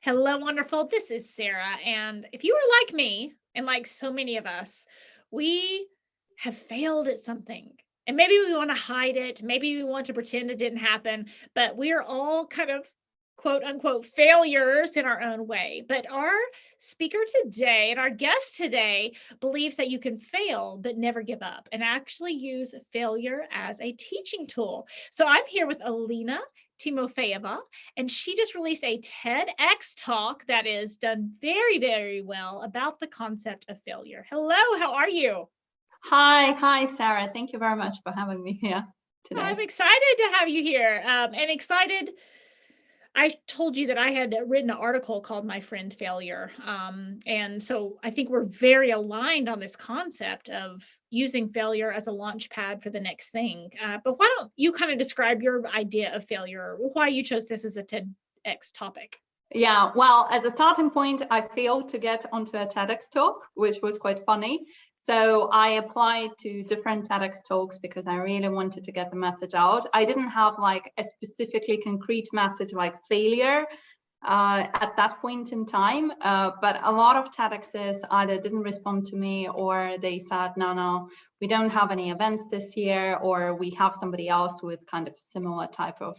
Hello, wonderful. This is Sarah. And if you are like me, and like so many of us, we have failed at something. And maybe we want to hide it. Maybe we want to pretend it didn't happen, but we are all kind of quote unquote failures in our own way. But our speaker today and our guest today believes that you can fail, but never give up and actually use failure as a teaching tool. So I'm here with Alina Timofeeva, and she just released a TEDx talk that is done very, very well about the concept of failure. Hello, how are you? Hi, Sarah. Thank you very much for having me here I'm today. excited to have you here and excited. I told you that I had written an article called My Friend Failure. And so I think we're very aligned on this concept of using failure as a launch pad for the next thing. But why don't you kind of describe your idea of failure, or why you chose this as a TEDx topic? Yeah, well, as a starting point, I failed to get onto a TEDx talk, which was quite funny. So I applied to different TEDx talks because I really wanted to get the message out. I didn't have like a specifically concrete message like failure at that point in time, but a lot of TEDx's either didn't respond to me or they said, no, we don't have any events this year, or we have somebody else with kind of similar type of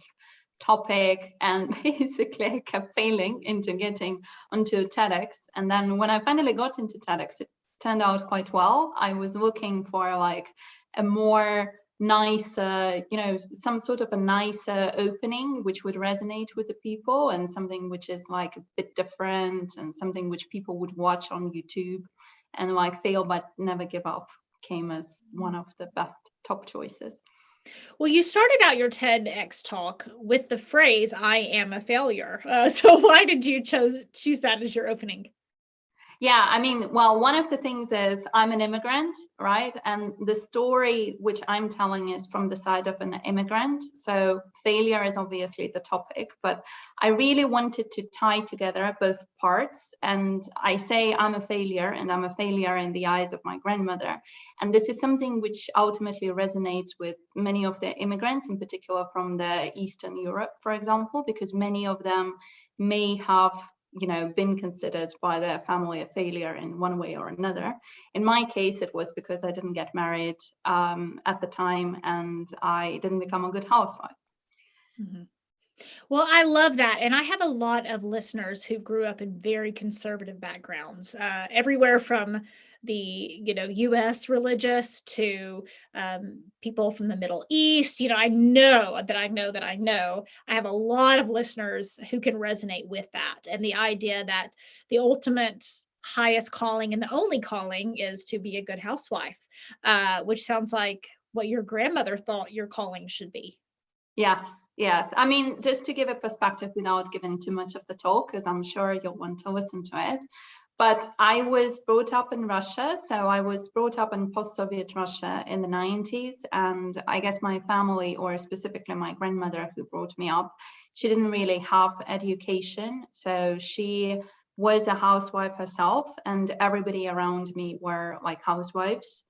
topic. And basically I kept failing into getting onto TEDx. And then when I finally got into TEDx, it turned out quite well. I was looking for like a more nicer, some sort of a nicer opening which would resonate with the people, and something which is like a bit different and something which people would watch on YouTube. And like fail but never give up came as one of the best top choices. Well, you started out your TEDx talk with the phrase "I am a failure." So why did you choose that as your opening? Yeah, I mean, well, one of the things is I'm an immigrant, right? And the story which I'm telling is from the side of an immigrant. So failure is obviously the topic, but I really wanted to tie together both parts. And I say I'm a failure, and I'm a failure in the eyes of my grandmother. And this is something which ultimately resonates with many of the immigrants, in particular from the Eastern Europe, for example, because many of them may have been considered by their family a failure in one way or another. In my case, it was because I didn't get married at the time, and I didn't become a good housewife. Mhm. Well, I love that. And I have a lot of listeners who grew up in very conservative backgrounds, everywhere from the, US religious to people from the Middle East. I know. I have a lot of listeners who can resonate with that. And the idea that the ultimate highest calling and the only calling is to be a good housewife, which sounds like what your grandmother thought your calling should be. Yes. I mean, just to give a perspective without giving too much of the talk, because I'm sure you'll want to listen to it. But I was brought up in Russia. So I was brought up in post-Soviet Russia in the 90s. And I guess my family, or specifically my grandmother who brought me up, she didn't really have education. So she was a housewife herself, and everybody around me were like housewives.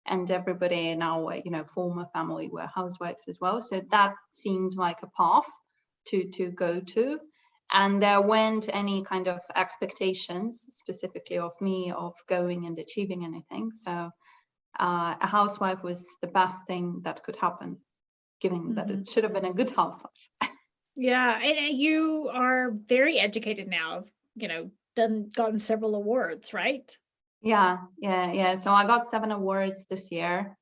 And everybody now, former family were housewives as well. So that seemed like a path to go to. And there weren't any kind of expectations specifically of me of going and achieving anything. So a housewife was the best thing that could happen, given that Mhm. it should have been a good housewife. Yeah, and you are very educated now, gotten several awards, right? Yeah. So I got 7 awards this year,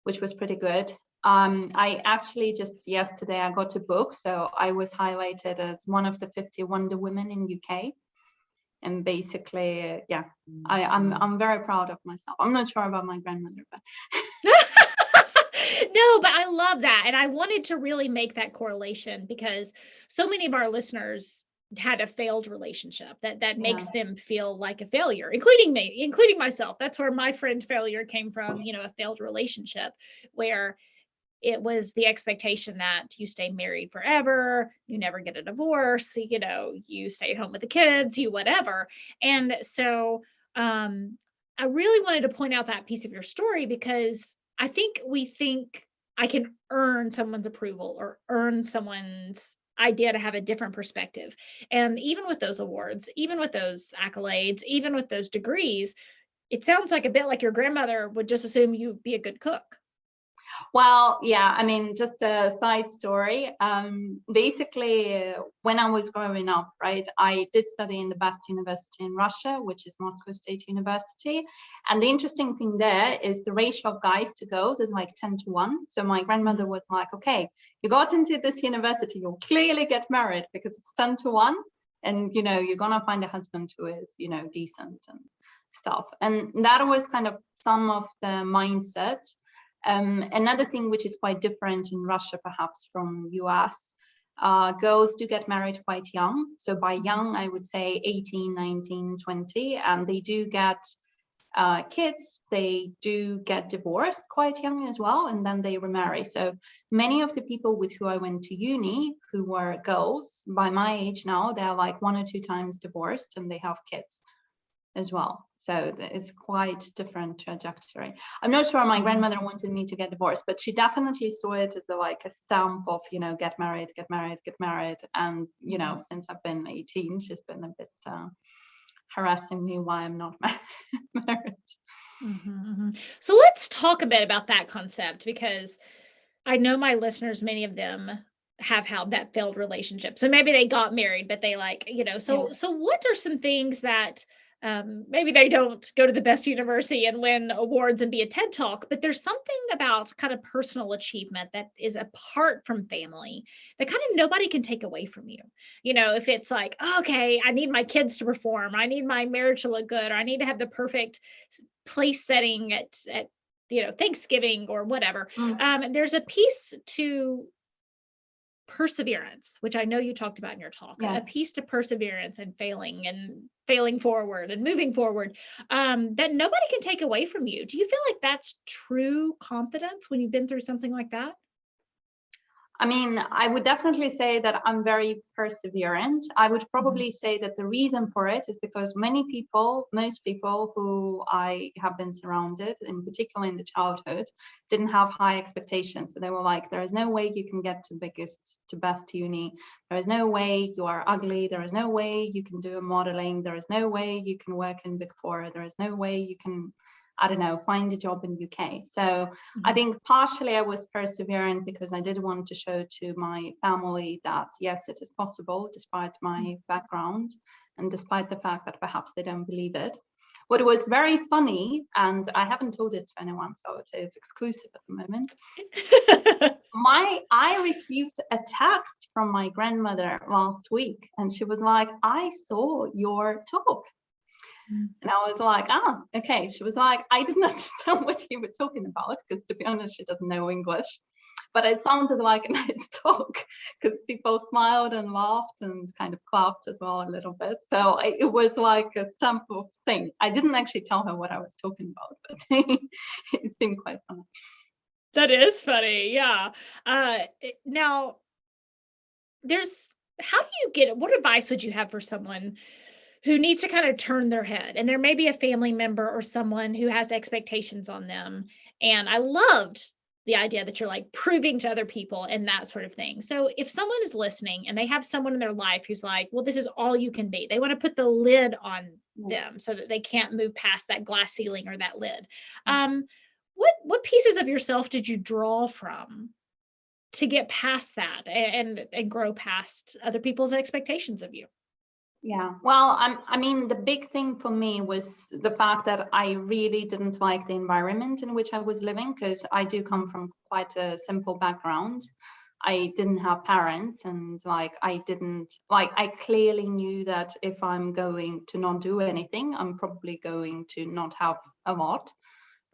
which was pretty good. I actually just yesterday I got a book, so I was highlighted as one of the 50 Wonder Women in UK. And basically, yeah, I'm very proud of myself. I'm not sure about my grandmother, but No, but I love that. And I wanted to really make that correlation because so many of our listeners had a failed relationship that yeah, makes them feel like a failure, including me, including myself. That's where my friend failure came from, a failed relationship where it was the expectation that you stay married forever, you never get a divorce, you stay at home with the kids, you whatever. And so I really wanted to point out that piece of your story because I think we think I can earn someone's approval or earn someone's idea to have a different perspective. And even with those awards, even with those accolades, even with those degrees, it sounds like a bit like your grandmother would just assume you'd be a good cook. Well, yeah, I mean, just a side story. Basically, when I was growing up, right, I did study in the best university in Russia, which is Moscow State University. And the interesting thing there is the ratio of guys to girls is like 10-1. So my grandmother was like, okay, you got into this university, you'll clearly get married because it's 10-1. And, you know, you're going to find a husband who is, you know, decent and stuff. And that was kind of some of the mindset. Another thing which is quite different in Russia, perhaps from US, girls do get married quite young. So by young, I would say 18, 19, 20, and they do get kids. They do get divorced quite young as well, and then they remarry. So many of the people with who I went to uni who were girls, by my age now, they're like 1 or 2 times divorced and they have kids as well. So it's quite different trajectory. I'm not sure my grandmother wanted me to get divorced, but she definitely saw it as like a stamp of, you know, get married, get married, get married. And, you know, since I've been 18, she's been a bit harassing me why I'm not married. So let's talk a bit about that concept, because I know my listeners, many of them have had that failed relationship. So maybe they got married, but they like, you know, so what are some things that maybe they don't go to the best university and win awards and be a TED Talk, but there's something about kind of personal achievement that is apart from family that kind of nobody can take away from you. You know, if it's like, okay, I need my kids to perform, I need my marriage to look good, or I need to have the perfect place setting at you know, Thanksgiving or whatever. There's a piece to perseverance, which I know you talked about in your talk, a piece to perseverance and failing forward and moving forward, that nobody can take away from you. Do you feel like that's true confidence when you've been through something like that? I mean, I would definitely say that I'm very perseverant. I would probably say that the reason for it is because most people who I have been surrounded, in particular in the childhood, didn't have high expectations. So they were like, there is no way you can get to best uni. There is no way you are ugly. There is no way you can do modeling. There is no way you can work in Big Four. There is no way you can, I don't know, find a job in UK. So I think partially I was perseverant because I did want to show to my family that, yes, it is possible despite my background and despite the fact that perhaps they don't believe it. What was very funny, and I haven't told it to anyone, so I would say it's exclusive at the moment. I received a text from my grandmother last week, and she was like, I saw your talk. And I was like, okay. She was like, I didn't understand what you were talking about, because to be honest, she doesn't know English. But it sounded like a nice talk because people smiled and laughed and kind of clapped as well a little bit. So it was like a stamp of thing. I didn't actually tell her what I was talking about, but it seemed quite funny. That is funny. Yeah. Now, how do you get it? What advice would you have for someone who needs to kind of turn their head, and there may be a family member or someone who has expectations on them? And I loved the idea that you're like proving to other people and that sort of thing. So if someone is listening and they have someone in their life who's like, well, this is all you can be, they want to put the lid on them so that they can't move past that glass ceiling or that lid. What pieces of yourself did you draw from to get past that and grow past other people's expectations of you? Yeah, well, I mean, the big thing for me was the fact that I really didn't like the environment in which I was living, because I do come from quite a simple background. I didn't have parents, and I clearly knew that if I'm going to not do anything, I'm probably going to not have a lot,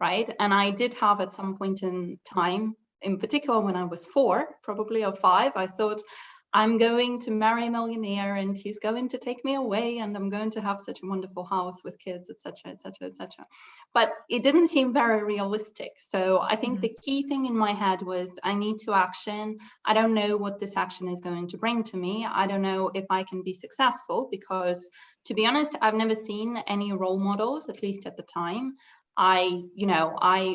right? And I did have at some point in time, in particular when I was 4, probably, or 5, I thought, I'm going to marry a millionaire and he's going to take me away and I'm going to have such a wonderful house with kids, etc., etc., etc. But it didn't seem very realistic. So I think the key thing in my head was I need to action. I don't know what this action is going to bring to me. I don't know if I can be successful because, to be honest, I've never seen any role models, at least at the time. I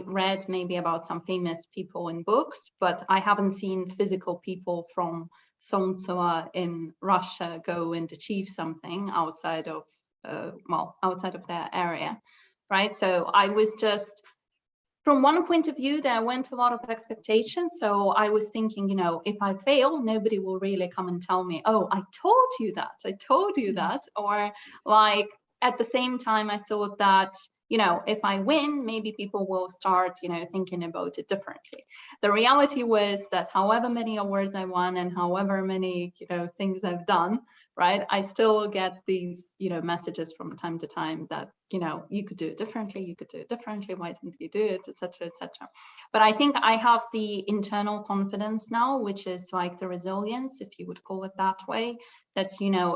read maybe about some famous people in books, but I haven't seen physical people from so-and-so in Russia go and achieve something outside of their area, right? So I was just, from one point of view, there went a lot of expectations. So I was thinking, if I fail, nobody will really come and tell me, oh, I told you that. Or like, at the same time, I thought that, if I win, maybe people will start, thinking about it differently. The reality was that however many awards I won and however many, things I've done, right, I still get these, messages from time to time that, you could do it differently, why didn't you do it, etc., etc. But I think I have the internal confidence now, which is like the resilience, if you would call it that way, that,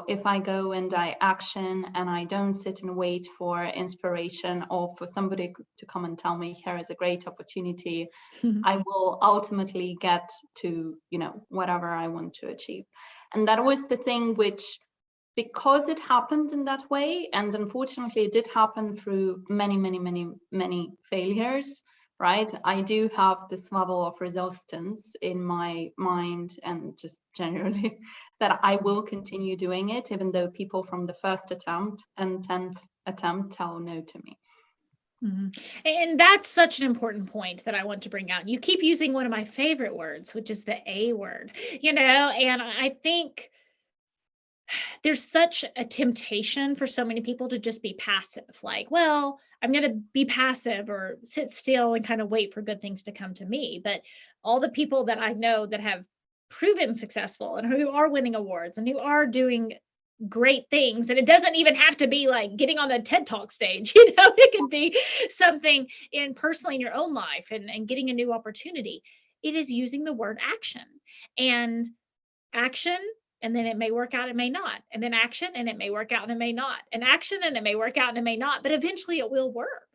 if I go and I action and I don't sit and wait for inspiration or for somebody to come and tell me, here is a great opportunity, I will ultimately get to, whatever I want to achieve. And that was the thing which, because it happened in that way, and unfortunately it did happen through many, many, many, many failures, right? I do have this level of resistance in my mind and just generally that I will continue doing it, even though people from the first attempt and 10th attempt tell no to me. Mm-hmm. And that's such an important point that I want to bring out. You keep using one of my favorite words, which is the A word, and I think there's such a temptation for so many people to just be passive, like, well, I'm going to be passive or sit still and kind of wait for good things to come to me. But all the people that I know that have proven successful and who are winning awards and who are doing great things, and it doesn't even have to be like getting on the TED Talk stage, it can be something personally in your own life and getting a new opportunity. It is using the word action, and action, and then it may work out, it may not, and then action, and it may work out and it may not, and action, and it may work out and it may not, but eventually it will work.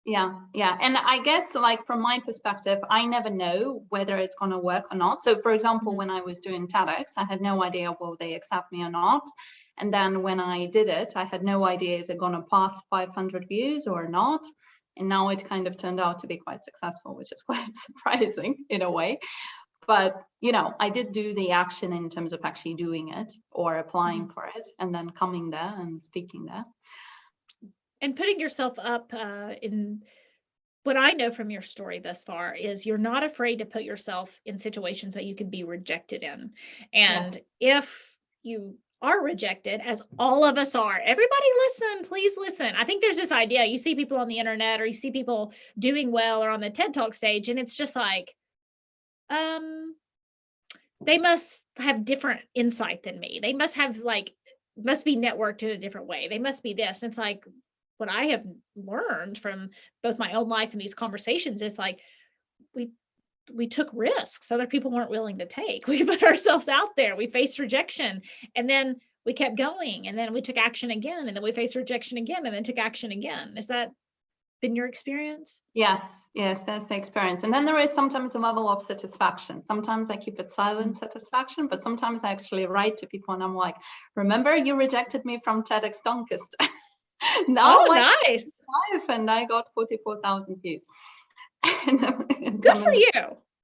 Yeah. And I guess, like, from my perspective, I never know whether it's going to work or not. So for example, when I was doing TEDx, I had no idea will they accept me or not. And then when I did it, I had no idea, is it going to pass 500 views or not? And now it kind of turned out to be quite successful, which is quite surprising in a way. But, I did do the action in terms of actually doing it or applying for it and then coming there and speaking there. And putting yourself up in what I know from your story thus far is you're not afraid to put yourself in situations that you could be rejected in. And if you are rejected, as all of us are, everybody listen, please listen. I think there's this idea, you see people on the internet or you see people doing well or on the TED Talk stage, and it's just like, they must have different insight than me. They must have must be networked in a different way. They must be this. And it's like, what I have learned from both my own life and these conversations, it's like we took risks other people weren't willing to take. We put ourselves out there. We faced rejection, and then we kept going, and then we took action again, and then we faced rejection again, and then took action again. Is that been your experience? Yes, that's the experience. And then there is sometimes a level of satisfaction. Sometimes I keep it silent satisfaction, but sometimes I actually write to people and I'm like, remember you rejected me from TEDx Doncaster. Now nice. And I got 44,000 views. Good for you.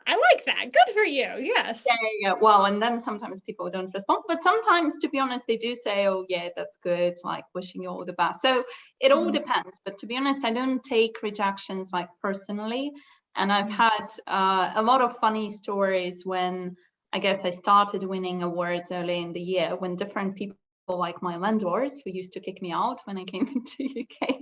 I like that. Good for you. Yes. Yeah. Well, and then sometimes people don't respond, but sometimes, to be honest, they do say, oh yeah, that's good, like wishing you all the best. So it all depends. But to be honest, I don't take rejections like personally. And I've had a lot of funny stories when I guess I started winning awards early in the year, when different people, like my landlords who used to kick me out when I came into UK,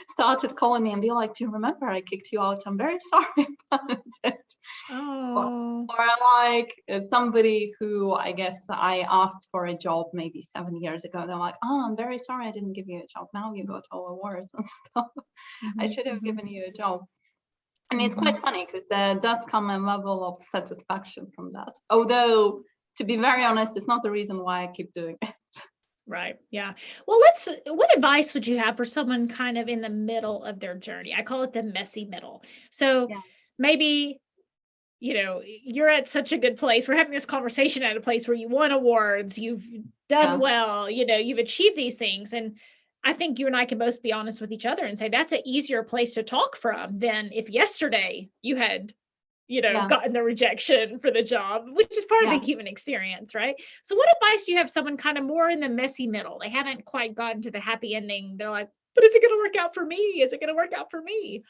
started calling me and be like, do you remember I kicked you out? I'm very sorry about it. Oh. Or like somebody who I guess I asked for a job maybe 7 years ago. They're like, oh, I'm very sorry I didn't give you a job. Now you got all awards and stuff. I should have given you a job. And it's quite funny because there does come a level of satisfaction from that. Although, to be very honest, it's not the reason why I keep doing it. Right. Yeah. Well, what advice would you have for someone kind of in the middle of their journey? I call it the messy middle. So maybe, you're at such a good place. We're having this conversation at a place where you won awards, you've done well, you've achieved these things. And I think you and I can both be honest with each other and say that's an easier place to talk from than if yesterday you had, Yeah. gotten the rejection for the job, which is part of the human experience, right? So what advice do you have someone kind of more in the messy middle? They haven't quite gotten to the happy ending. They're like, but is it going to work out for me? Is it going to work out for me?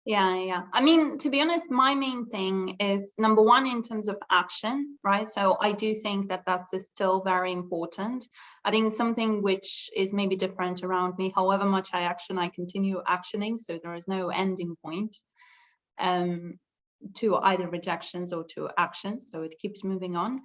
Yeah. I mean, to be honest, my main thing is number one, in terms of action, right? So I do think that that's still very important. I think something which is maybe different around me, however much I action, I continue actioning. So there is no ending point to either rejections or to actions. So it keeps moving on.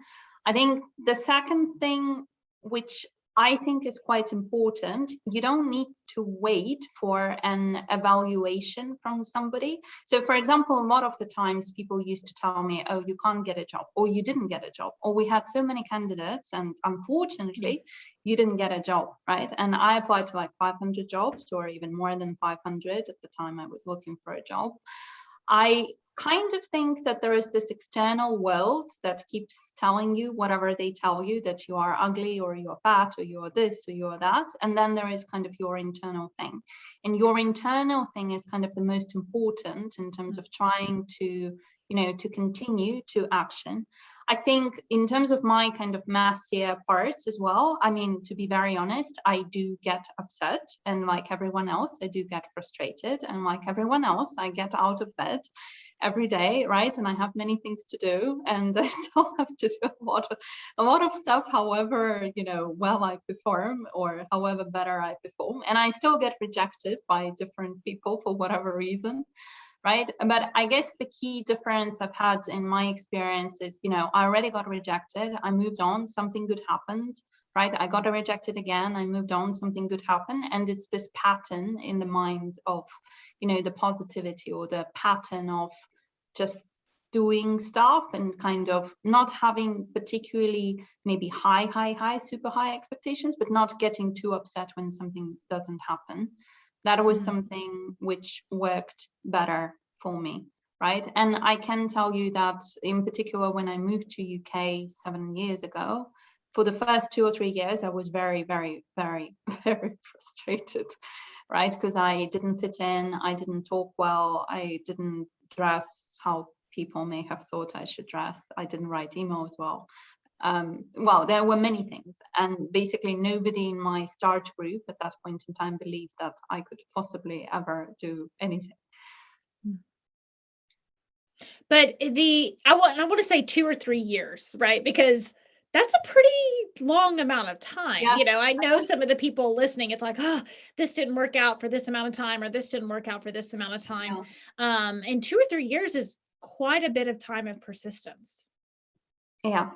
I think the second thing, which I think is quite important, you don't need to wait for an evaluation from somebody. So for example, a lot of the times people used to tell me, oh, you can't get a job, or you didn't get a job, or we had so many candidates and unfortunately you didn't get a job, right? And I applied to like 500 jobs, or even more than 500 at the time I was looking for a job. I kind of think that there is this external world that keeps telling you whatever they tell you, that you are ugly or you're fat or you're this or you're that. And then there is kind of your internal thing. And your internal thing is kind of the most important in terms of trying to, to continue to action. I think in terms of my kind of messier parts as well, I mean, to be very honest, I do get upset, and like everyone else, I do get frustrated, and like everyone else, I get out of bed every day, right? And I have many things to do, and I still have to do a lot of stuff, however, well I perform, or however better I perform, and I still get rejected by different people for whatever reason. Right. But I guess the key difference I've had in my experience is, I already got rejected. I moved on, something good happened, right? I got rejected again. I moved on, something good happened. And it's this pattern in the mind of, the positivity, or the pattern of just doing stuff and kind of not having particularly maybe high, super high expectations, but not getting too upset when something doesn't happen. That was something which worked better for me, right? And I can tell you that in particular, when I moved to UK 7 years ago, for the first 2 or 3 years, I was very, very, very, very frustrated, right? Because I didn't fit in, I didn't talk well, I didn't dress how people may have thought I should dress, I didn't write emails well. Well, there were many things, and basically nobody in my start group at that point in time believed that I could possibly ever do anything. But I want to say 2 or 3 years, right? Because that's a pretty long amount of time. Yes. I know some of the people listening, it's like, oh, this didn't work out for this amount of time, or this didn't work out for this amount of time. Yeah. And 2 or 3 years is quite a bit of time of persistence. Yeah.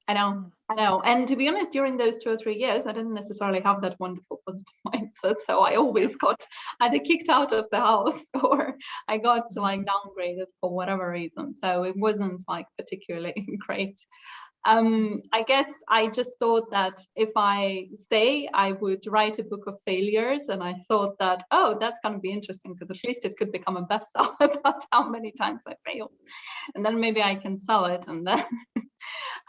I know. And to be honest, during those 2 or 3 years, I didn't necessarily have that wonderful positive mindset. So I always got either kicked out of the house, or I got like downgraded for whatever reason. So it wasn't like particularly great. I guess I just thought that if I stay, I would write a book of failures. And I thought that, oh, that's going to be interesting, because at least it could become a bestseller about how many times I failed. And then maybe I can sell it. And then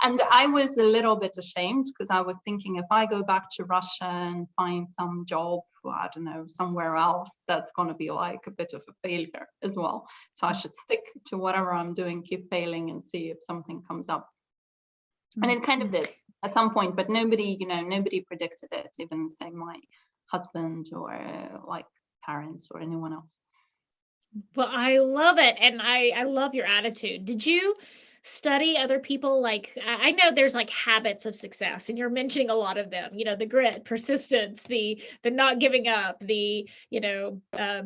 and I was a little bit ashamed, because I was thinking, if I go back to Russia and find some job, I don't know, somewhere else, that's going to be like a bit of a failure as well. So I should stick to whatever I'm doing, keep failing, and see if something comes up. And it kind of did at some point, but nobody predicted it, even say my husband or like parents or anyone else. Well, I love it. And I love your attitude. Did you study other people? Like, I know there's like habits of success, and you're mentioning a lot of them, the grit, persistence, the not giving up, the,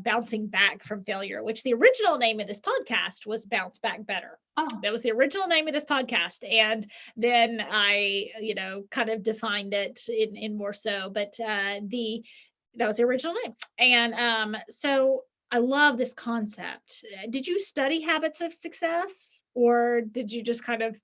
bouncing back from failure, which the original name of this podcast was Bounce Back Better. Oh. That was the original name of this podcast. And then I, kind of defined it in more so, but that was the original name. And so I love this concept. Did you study habits of success, or did you just kind of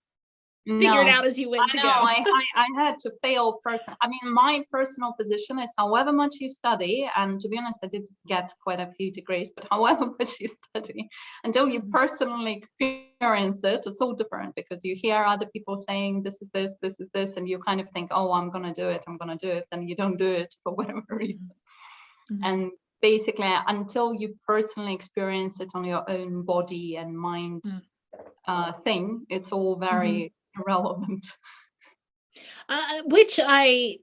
figure it out as you went to go? I had to fail personally. I mean, my personal position is, however much you study, and to be honest, I did get quite a few degrees, but however much you study, until you personally experience it, it's all different, because you hear other people saying, this is this, and you kind of think, oh, I'm going to do it, then you don't do it for whatever reason. And basically until you personally experience it on your own body and mind thing, it's all very irrelevant. Which I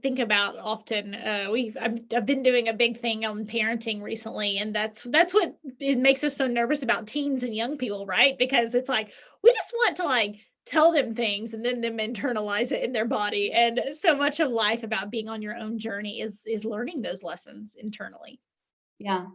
think about often. I've been doing a big thing on parenting recently, and that's what it makes us so nervous about teens and young people, right? Because it's like we just want to like tell them things and then them internalize it in their body. And so much of life about being on your own journey is learning those lessons internally. Yeah.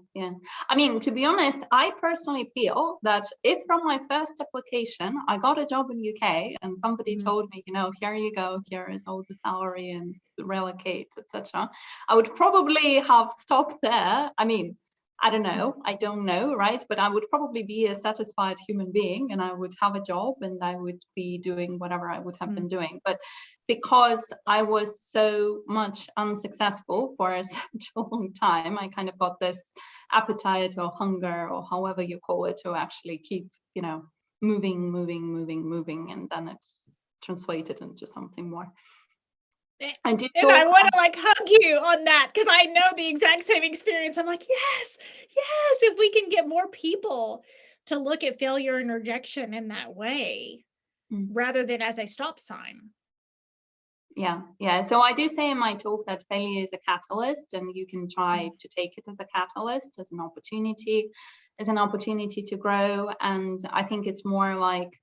I mean, to be honest, I personally feel that if from my first application I got a job in UK and somebody told me, here you go, here is all the salary and relocate, etc., I would probably have stopped there. I mean, I don't know, right? But I would probably be a satisfied human being and I would have a job and I would be doing whatever I would have been doing. But because I was so much unsuccessful for such a long time, I kind of got this appetite or hunger or however you call it to actually keep, moving. And then it's translated into something more. I want to like hug you on that because I know the exact same experience. I'm like, yes, if we can get more people to look at failure and rejection in that way rather than as a stop sign. Yeah. So I do say in my talk that failure is a catalyst, and you can try to take it as a catalyst, as an opportunity to grow. And I think it's more like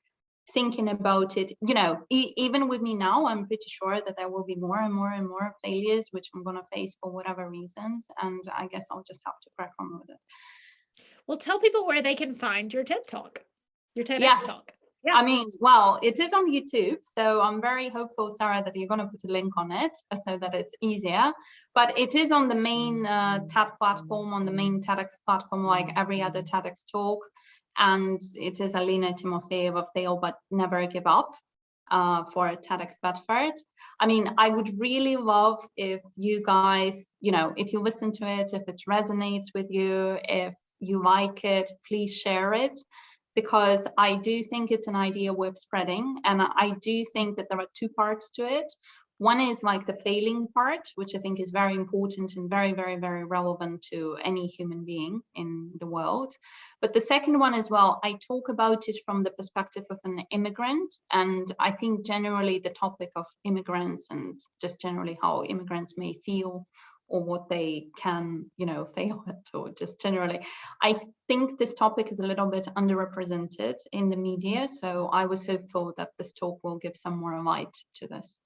thinking about it, even with me now, I'm pretty sure that there will be more and more failures, which I'm going to face for whatever reasons. And I guess I'll just have to crack on with it. Well, tell people where they can find your TED Talk, your TEDx talk. Yeah. I mean, well, it is on YouTube, so I'm very hopeful, Sarah, that you're going to put a link on it so that it's easier. But it is on the main TED platform, on the main TEDx platform, like every other TEDx talk. And it is Alina Timofeeva, Fail But Never Give Up, for TEDx Bedford. I mean, I would really love if you guys, if you listen to it, if it resonates with you, if you like it, please share it. Because I do think it's an idea worth spreading. And I do think that there are two parts to it. One is like the failing part, which I think is very important and very, very, very relevant to any human being in the world. But the second one as well, I talk about it from the perspective of an immigrant. And I think generally the topic of immigrants and just generally how immigrants may feel or what they can, fail at, or just generally. I think this topic is a little bit underrepresented in the media. So I was hopeful that this talk will give some more light to this.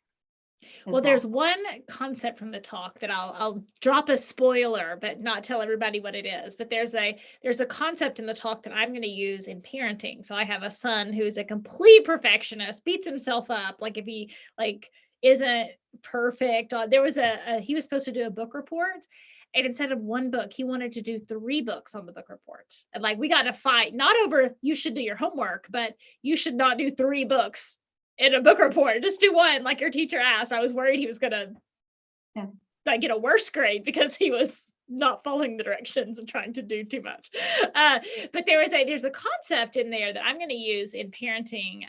Well, there's one concept from the talk that I'll drop a spoiler, but not tell everybody what it is. But there's a concept in the talk that I'm going to use in parenting. So I have a son who's a complete perfectionist, beats himself up. Like if he isn't perfect. There was he was supposed to do a book report, and instead of one book, he wanted to do 3 books on the book report. And like we got in a fight, not over you should do your homework, but you should not do 3 books in a book report. Just do one, like your teacher asked. I was worried he was gonna get a worse grade because he was not following the directions and trying to do too much. But there's a concept in there that I'm going to use in parenting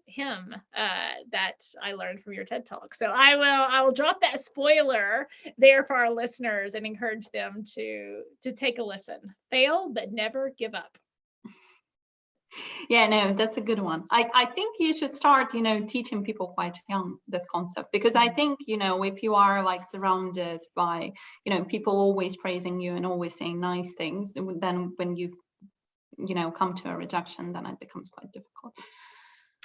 him that I learned from your TED Talk. So I will drop that spoiler there for our listeners and encourage them to take a listen. Fail, but never give up. Yeah, no, that's a good one. I think you should start, teaching people quite young this concept, because I think, if you are like surrounded by, people always praising you and always saying nice things, then when you come to a rejection, then it becomes quite difficult.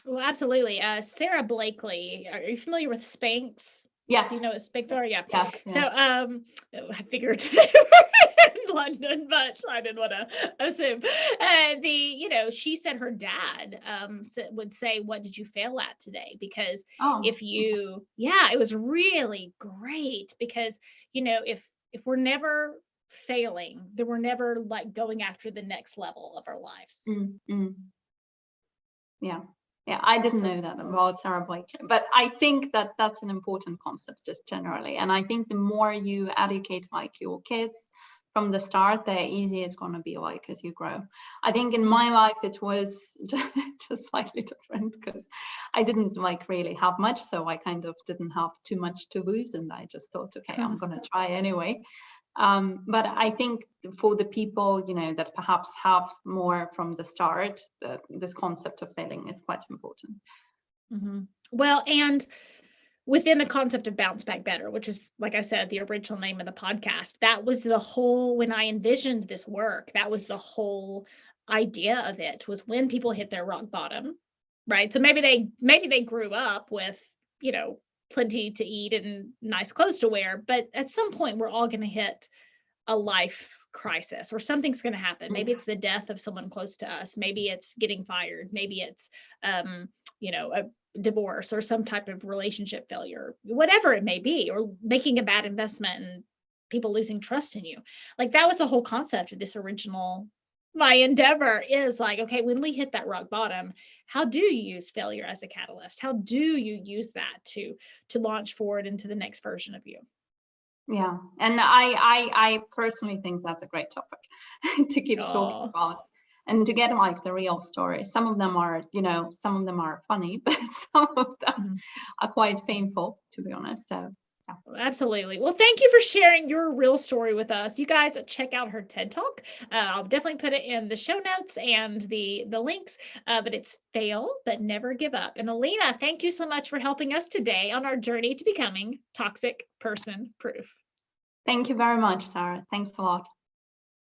Well, absolutely. Sarah Blakely, are you familiar with Spanx? Yes. Do you know what Spanx are? Yeah. Yes. So I figured they were in London, but I didn't want to assume. She said her dad would say, "What did you fail at today?" Because it was really great because, if we're never failing, then we're never like going after the next level of our lives. Yeah, I didn't know that about Sarah Blakely, but I think that that's an important concept just generally. And I think the more you educate like your kids from the start, the easier it's going to be like as you grow. I think in my life, it was just slightly different because I didn't really have much. So I kind of didn't have too much to lose. And I just thought, okay, I'm going to try anyway. But I think for the people, you know, that perhaps have more from the start, this concept of failing is quite important. Mm-hmm. Well, and within the concept of bounce back better, which is, like I said, the original name of the podcast, that was the whole, when I envisioned this work, that was the whole idea of it, was when people hit their rock bottom, right? So maybe they grew up with, you know, plenty to eat and nice clothes to wear, but at some point we're all going to hit a life crisis, or something's going to happen. Maybe it's the death of someone close to us. Maybe it's getting fired. Maybe it's, you know, a divorce or some type of relationship failure, whatever it may be, or making a bad investment and people losing trust in you. Like, that was the whole concept of this original, my endeavor is like, okay, when we hit that rock bottom, how do you use failure as a catalyst? How do you use that to launch forward into the next version of you? Yeah, and I personally think that's a great topic to keep talking about, and to get like the real stories. Some of them are, you know, some of them are funny, but some of them are quite painful, to be honest. So yeah. Absolutely. Well, thank you for sharing your real story with us. You guys check out her TED Talk. I'll definitely put it in the show notes and the links, but it's Fail But Never Give Up. And Alina, thank you so much for helping us today on our journey to becoming toxic person proof. Thank you very much, Sarah. Thanks a lot.